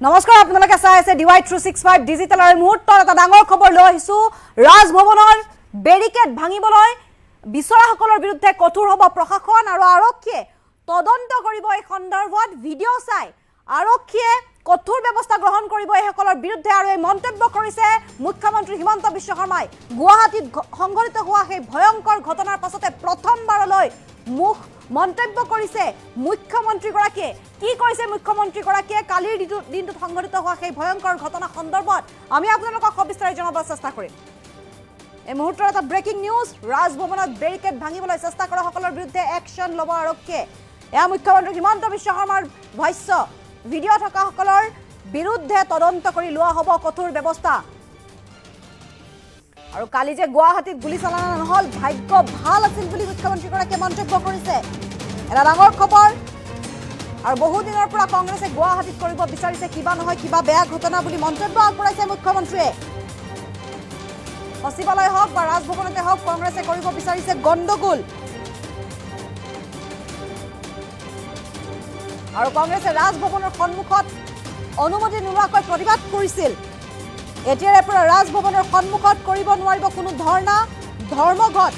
নমস্কাৰ আপোনালোকে চাই আছে DY 365 ডিজিটেলৰ মুহূৰ্তৰ এটা ডাঙৰ খবৰ লৈ আহিছো ৰাজভৱনৰ বেৰিকেড ভাঙিবলৈ বিচৰাসকলৰ বিৰুদ্ধে কঠোৰ হ'ব প্ৰশাসন আৰু আৰক্ষীয়ে তদন্ত কৰিব এই সন্দৰ্ভত ভিডিঅ' চাই আৰক্ষীয়ে কঠোৰ ব্যৱস্থা গ্ৰহণ কৰিব এই সকলৰ বিৰুদ্ধে আৰু এই মন্তব্য কৰিছে মুখ্যমন্ত্ৰী হিমন্ত বিশ্ব শৰ্মাই গুৱাহাটীত সংঘটিত হোৱা সেই ভয়ংকৰ ঘটনাৰ পাছতে প্ৰথমবাৰলৈ মন্তব্য কৰিছে মুখ্যমন্ত্ৰী গৰাকীয়ে কি কৈছে মুখ্যমন্ত্ৰী গৰাকীয়ে কালিৰ দিনটোত সংঘটিত হোৱা সেই ভয়ংকৰ ঘটনা সন্দৰ্ভত আমি আপোনালোকক সবিস্তাৰে জনাবলৈ চেষ্টা কৰিম এই মুহূৰ্তৰ এটা ব্ৰেকিং নিউজ ৰাজভৱনত বেৰিকেড ভাঙিবলৈ চেষ্টা কৰা সকলৰ বিৰুদ্ধে একশন ল'ব আৰক্ষীয়ে এয়া মুখ্যমন্ত্ৰী হিমন্ত বিশ্ব শৰ্মাৰ ভাষ্য ভিডিঅ' থকা সকলৰ বিৰুদ্ধে তদন্ত কৰি লোৱা হ'ব কঠোৰ ব্যৱস্থা আৰু কালি যে গুৱাহাটীত গুলি চালনা নহল ভাগ্য ভাল আছিল বুলি মুখ্যমন্ত্ৰী গৰাকীয়ে মন্তব্য কৰিছে এটা ডাঙৰ খবৰ আৰু বহু দিনৰ পৰা কংগ্ৰেছে গুৱাহাটীত কৰিব বিচাৰিছে কিবা নহয় কিবা বেয়া ঘটনা বুলি মন্তব্য আগবঢ়াইছে মুখ্যমন্ত্ৰীয়ে সচিবালয় হওক বা ৰাজভৱনতে হওক কংগ্ৰেছে কৰিব বিচাৰিছে গণ্ডগোল আৰু কংগ্ৰেছে ৰাজভৱনৰ সন্মুখত অনুমতি নোলোৱাকৈ প্ৰতিবাদ কৰিছিল এতিয়াৰে পৰা ৰাজভৱনৰ সন্মুখত কৰিব নোৱাৰিব কোনো ধৰ্মঘট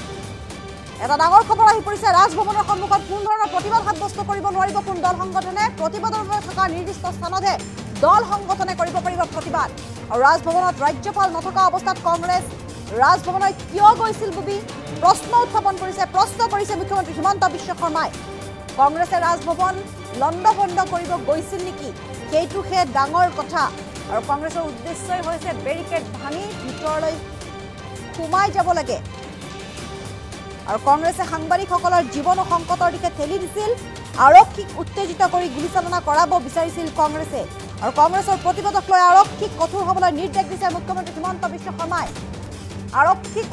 এটা ডাঙৰ খবৰ আহি পৰিছে ৰাজভৱনৰ সন্মুখত কোনো ধৰণৰ প্ৰতিবাদ সাব্যস্ত কৰিব নোৱাৰিব কোনো দল সংগঠনে প্ৰতিবাদৰ বাবে থকা নিৰ্দিষ্ট স্থানতহে দল সংগঠনে কৰিব পাৰিব প্ৰতিবাদ আৰু ৰাজভৱনত ৰাজ্যপাল নথকা অৱস্থাত কংগ্ৰেছ ৰাজভৱনলৈ কিয় গৈছিল বুলি প্ৰশ্ন উত্থাপন কৰিছে মুখ্যমন্ত্ৰী হিমন্ত বিশ্ব শৰ্মাই কংগ্ৰেছে ৰাজভৱন লণ্ডভণ্ড কৰিব গৈছিল নেকি সেইটোহে ডাঙৰ কথা আৰু কংগ্ৰেছৰ উদ্দেশ্যই হৈছে বেৰিকেড ভাঙি ভিতৰলৈ সোমাই যাব লাগে আৰু কংগ্ৰেছে সাংবাদিকসকলৰ জীৱন সংকটৰ দিশে ঠেলি দিছিল আৰক্ষীক উত্তেজিত কৰি গুলীচালনা কৰাব বিচাৰিছিল কংগ্ৰেছে আৰু কংগ্ৰেছৰ প্ৰতিবাদক লৈ আৰক্ষীক কঠোৰ হ'বলৈ নিৰ্দেশ দিছে মুখ্যমন্ত্ৰী হিমন্ত বিশ্ব শৰ্মাই আৰক্ষীক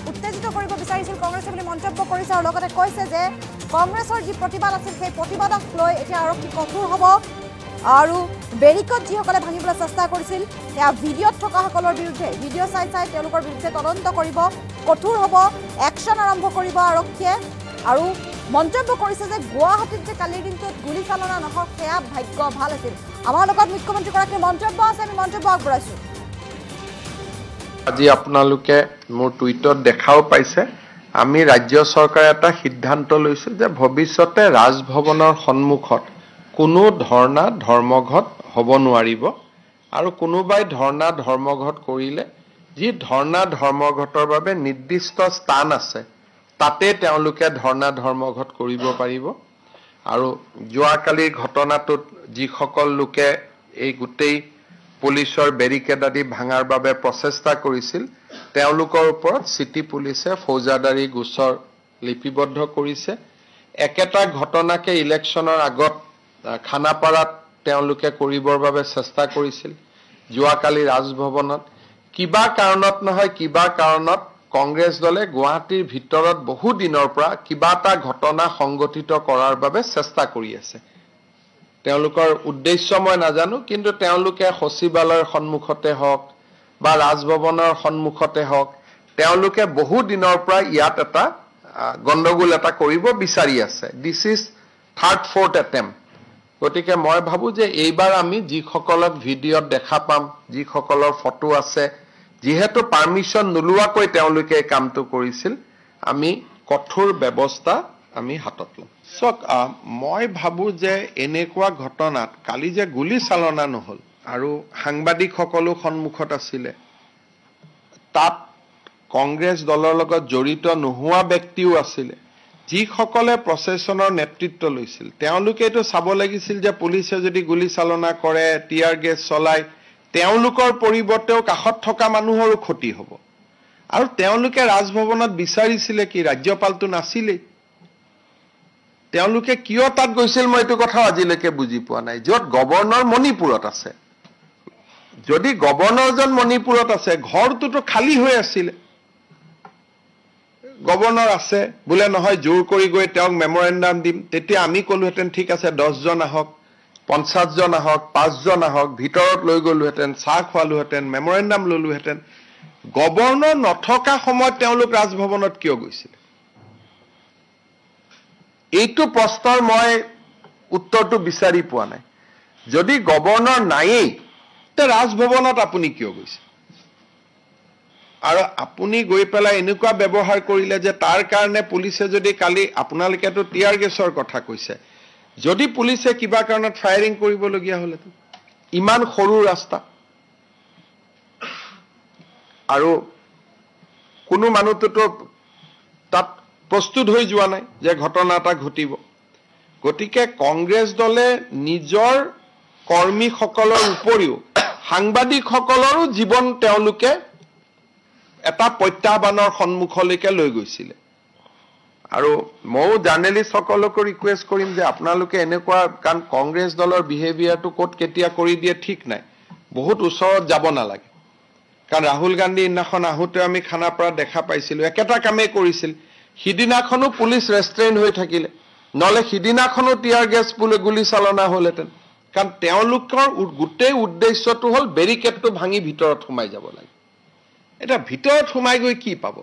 উত্তেজিত কৰিব বিচাৰিছিল কংগ্ৰেছে বুলি মন্তব্য কৰিছে আৰু লগতে কৈছে যে কংগ্ৰেছৰ যি প্ৰতিবাদ আছিল সেই প্ৰতিবাদক লৈ এতিয়া আৰক্ষী কঠোৰ হ'ব আৰু বেৰিকেড যিসকলে ভাঙিবলৈ চেষ্টা কৰিছিল সেয়া ভিডিঅ'ত থকা সকলৰ বিৰুদ্ধে ভিডিঅ' চাই তেওঁলোকৰ বিৰুদ্ধে তদন্ত কৰিব কঠোৰ হ'ব একশ্যন আৰম্ভ কৰিব আৰক্ষীয়ে আৰু মন্তব্য কৰিছে যে গুৱাহাটীত যে কালিৰ দিনটোত গুলী চালনা নহওক সেয়া ভাগ্য ভাল আছিল আমাৰ লগত মুখ্যমন্ত্ৰীগৰাকীৰ মন্তব্য আছে আমি মন্তব্য আগবঢ়াইছোঁ আজি আপোনালোকে মোৰ টুইটত দেখাও পাইছে আমি ৰাজ্য চৰকাৰে এটা সিদ্ধান্ত লৈছো যে ভৱিষ্যতে ৰাজভৱনৰ সন্মুখত কোনো ধৰ্মঘট হ'ব নোৱাৰিব আৰু কোনোবাই ধৰ্মঘট কৰিলে যি ধৰ্মঘটৰ বাবে নিৰ্দিষ্ট স্থান আছে তাতে তেওঁলোকে ধৰ্মঘট কৰিব পাৰিব আৰু যোৱাকালিৰ ঘটনাটোত যিসকল লোকে এই গোটেই পুলিচৰ বেৰিকেড আদি ভাঙাৰ বাবে প্ৰচেষ্টা কৰিছিল তেওঁলোকৰ ওপৰত সিটি পুলিচে ফৌজদাৰী গোচৰ লিপিবদ্ধ কৰিছে একেটা ঘটনাকে ইলেকশ্যনৰ আগত খানাপাৰাত তেওঁলোকে কৰিবৰ বাবে চেষ্টা কৰিছিল যোৱাকালি ৰাজভৱনত কিবা কাৰণত নহয় কিবা কাৰণত কংগ্ৰেছ দলে গুৱাহাটীৰ ভিতৰত বহু দিনৰ পৰা কিবা এটা ঘটনা সংগঠিত কৰাৰ বাবে চেষ্টা কৰি আছে তেওঁলোকৰ উদ্দেশ্য মই নাজানো কিন্তু তেওঁলোকে সচিবালয়ৰ সন্মুখতে হওক বা ৰাজভৱনৰ সন্মুখতে হওক তেওঁলোকে বহু দিনৰ পৰা ইয়াত এটা গণ্ডগোল এটা কৰিব বিচাৰি আছে this is third fourth attempt গতিকে মই ভাবো যে এইবাৰ আমি যিসকলক ভিডিঅ'ত দেখা পাম যিসকলৰ ফটো আছে যিহেতু পাৰমিশন নোলোৱাকৈ তেওঁলোকে এই কামটো কৰিছিল আমি কঠোৰ ব্যৱস্থা আমি হাতত লম সক মই ভাবো যে এনেকুৱা ঘটনাত কালি যে গুলি চালনা নহল আৰু সাংবাদিকসকলো সন্মুখত আছিলে তাত কংগ্ৰেছ দলৰ লগত জড়িত নোহোৱা ব্যক্তিও আছিলে যিসকলে প্ৰচেছনৰ নেতৃত্ব লৈছিল তেওঁলোকে তো চাব লাগিছিল যে পুলিচে যদি গুলি চালনা কৰে টিয়াৰ গেছ চলাই তেওঁলোকৰ পৰিৱৰ্তেও কাষত থকা মানুহৰো ক্ষতি হ'ব আৰু তেওঁলোকে ৰাজভৱনত বিচাৰিছিলে কি ৰাজ্যপালটো নাছিলে তেওঁলোকে কিয় তাত গৈছিল মই এইটো কথা আজিলৈকে বুজি পোৱা নাই য'ত গভৰ্ণৰ মণিপুৰত আছে যদি গভৰ্ণৰজন মণিপুৰত আছে ঘৰটোতো খালী হৈ আছিল গভৰ্ণৰ আছে বোলে নহয় জোৰ কৰি গৈ তেওঁক মেমৰেণ্ডাম দিম তেতিয়া আমি ক'লোহেঁতেন ঠিক আছে 10 জন আহক 50 জন আহক 5 জন আহক ভিতৰত লৈ গ'লোহেঁতেন চাহ খোৱালোহেঁতেন মেমৰেণ্ডাম ল'লোহেঁতেন গভৰ্ণৰ নথকা সময়ত তেওঁলোক ৰাজভৱনত কিয় গৈছিল এইটো প্ৰশ্নৰ মই উত্তৰটো বিচাৰি পোৱা নাই যদি গভৰ্ণৰ নায়েই তে ৰাজভৱনত আপুনি কিয় গৈছে আৰু আপুনি গৈ পেলাই এনেকুৱা ব্যৱহাৰ কৰিলে যে তাৰ কাৰণে পুলিচে যদি কালি আপোনালোকেতো টিয়াৰ গেছৰ কথা কৈছে যদি পুলিচে কিবা কাৰণত ফায়াৰিং কৰিবলগীয়া হলেতো ইমান সৰু ৰাস্তা আৰু কোনো মানুহটো তাত প্ৰস্তুত হৈ যোৱা নাই যে ঘটনা এটা ঘটিব গতিকে কংগ্ৰেছ দলে নিজৰ কৰ্মীসকলৰ উপৰিও সাংবাদিকসকলৰো জীৱন তেওঁলোকে এটা প্ৰত্যাহ্বানৰ সন্মুখলৈকে লৈ গৈছিল আৰু মই জাৰ্নেলিষ্টসকলক ৰিকুৱেষ্ট কৰিম যে আপোনালোকে এনেকুৱা কাৰণ কংগ্ৰেছ দলৰ বিহেভিয়াৰটো কোট কেতিয়া কৰি দিয়ে ঠিক নাই বহুত ওচৰত যাব নালাগে কাৰণ ৰাহুল গান্ধী ইনাখন আহোতে আমি খানাপাৰা দেখা পাইছিলো একেটা কামে কৰিছিল হিদিনাখনো পুলিচ ৰেষ্ট্ৰেইন হৈ থাকিলে নলে হিদিনাখনো টিয়াৰ গেছ গুলি চালনা হলহেঁতেন কাৰণ তেওঁলোকৰ গোটেই উদ্দেশ্যটো হল বেৰিকেডটো ভাঙি ভিতৰত সোমাই যাব লাগে এটা ভিতৰত সোমাই গৈ কি পাব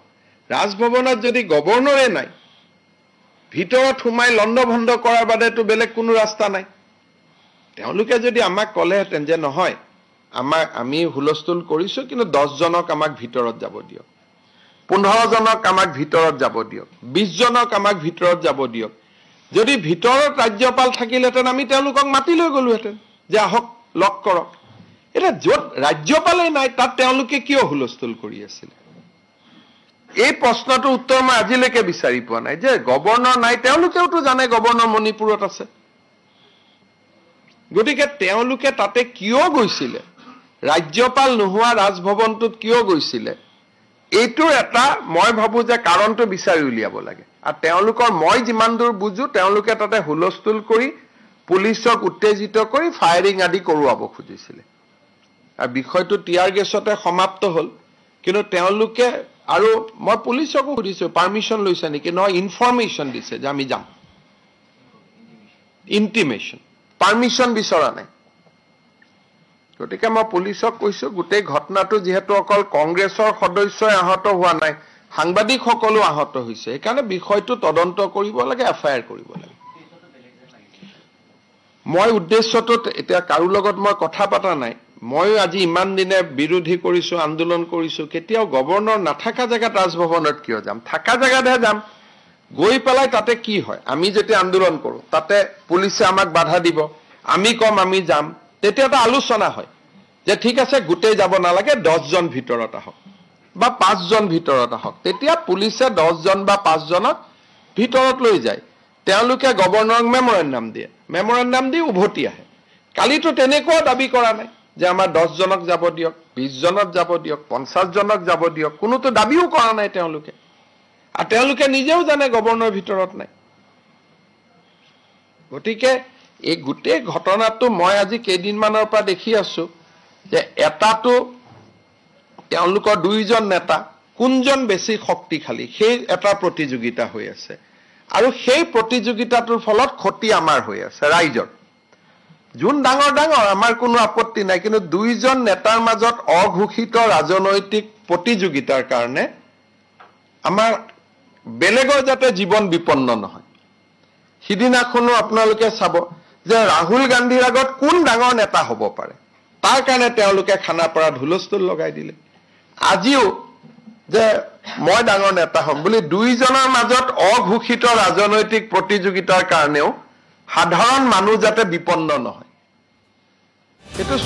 ৰাজভৱনত যদি গভৰ্ণৰে নাই ভিতৰত সোমাই লণ্ডভণ্ড কৰাৰ বাদেতো বেলেগ কোনো ৰাস্তা নাই তেওঁলোকে যদি আমাক ক'লেহেঁতেন যে নহয় আমি হুলস্থুল কৰিছো কিন্তু 10 জনক আমাক ভিতৰত যাব দিয়ক 15 জনক আমাক ভিতৰত যাব দিয়ক 20 জনক আমাক ভিতৰত যাব দিয়ক যদি ভিতৰত ৰাজ্যপাল থাকিলেহেঁতেন আমি তেওঁলোকক মাতি লৈ গলোহেঁতেন যে আহক লক কৰক এটা য'ত ৰাজ্যপালে নাই তাত তেওঁলোকে কিয় হুলস্থুল কৰি আছিল এই প্ৰশ্নটো উত্তৰ মই আজিলৈকে বিচাৰি পোৱা নাই যে গভৰ্ণৰ নাই তেওঁলোকেওতো জানে গভৰ্ণৰ মণিপুৰত আছে গতিকে তেওঁলোকে তাতে কিয় গৈছিলে ৰাজ্যপাল নোহোৱা ৰাজভৱনটোত কিয় গৈছিলে এইটো এটা মই ভাবো যে কাৰণটো বিচাৰি উলিয়াব লাগে আৰু তেওঁলোকৰ মই যিমান দূৰ বুজো তেওঁলোকে তাতে হুলস্থুল কৰি পুলিচক উত্তেজিত কৰি ফায়াৰিং আদি কৰোৱাব খুজিছিলে আৰু বিষয়টো টিয়াৰ গেছতে সমাপ্ত হল কিন্তু তেওঁলোকে আৰু মই পুলিচকো সুধিছো পাৰমিশন লৈছে নেকি নহয় ইনফৰমেশন দিছে যে আমি যাম ইন্টিমেশন পাৰমিশন বিচৰা নাই গতিকে মই পুলিচক কৈছো গোটেই ঘটনাটো যেহেতু অকল কংগ্ৰেছৰ সদস্যই আহত হোৱা নাই সাংবাদিকসকলো আহত হৈছে সেইকাৰণে বিষয়টো তদন্ত কৰিব লাগে এফআইআৰ কৰিব লাগে মই উদ্দেশ্যটো এতিয়া কাৰো লগত মই কথা পাতা নাই মই আজি ইমান দিনে বিৰোধী কৰিছো আন্দোলন কৰিছো কেতিয়াও গভৰ্ণৰ নাথাকা জায়গাত ৰাজভৱনত কিয় যাম থাকা জায়গাতহে যাম গৈ পেলাই তাতে কি হয় আমি যেতিয়া আন্দোলন কৰো তাতে পুলিচে আমাক বাধা দিব আমি কম আমি যাম তেতিয়া এটা আলোচনা হয় যে ঠিক আছে গোটেই যাব নালাগে 10 জন ভিতৰত আহক বা 5 জন ভিতৰত আহক তেতিয়া পুলিচে 10 জন বা 5 জনক ভিতৰত লৈ যায় তেওঁলোকে গভৰ্ণৰক মেমৰেণ্ডাম দি উভতি আহে কালিতো তেনেকুৱা দাবী কৰা নাই যে আমাৰ 10 জনক যাব দিয়ক 20 জনক যাব দিয়ক 50 জনক যাব দিয়ক কোনোতো দাবীও কৰা নাই তেওঁলোকে আৰু তেওঁলোকে নিজেও জানে গভৰ্ণৰ ভিতৰত নাই গতিকে এই গোটেই ঘটনাটো মই আজি কেইদিনমানৰ পৰা দেখি আছো যে এটাটো তেওঁলোকৰ 2 জন নেতা কোনজন বেছি শক্তিশালী সেই এটা প্ৰতিযোগিতা হৈ আছে আৰু সেই প্ৰতিযোগিতাটোৰ ফলত ক্ষতি আমাৰ হৈ আছে ৰাইজৰ যোন ডাঙৰ আমাৰ কোনো আপত্তি নাই কিন্তু 2 জন নেতাৰ মাজত অঘোষিত ৰাজনৈতিক প্ৰতিযোগিতাৰ কাৰণে আমাৰ বেলেগৰ যাতে জীৱন বিপন্ন নহয় সিদিনাখনো আপোনালোকে চাব যে ৰাহুল গান্ধীৰ আগত কোন ডাঙৰ নেতা হ'ব পাৰে তাৰ কাৰণে তেওঁলোকে খানাপাৰাত হুলস্থুল লগাই দিলে আজিও যে মই ডাঙৰ নেতা হ'ম বুলি 2 জনৰ মাজত অঘোষিত ৰাজনৈতিক প্ৰতিযোগিতাৰ কাৰণেও সাধাৰণ মানুহ যাতে বিপন্ন নহয় সেইটো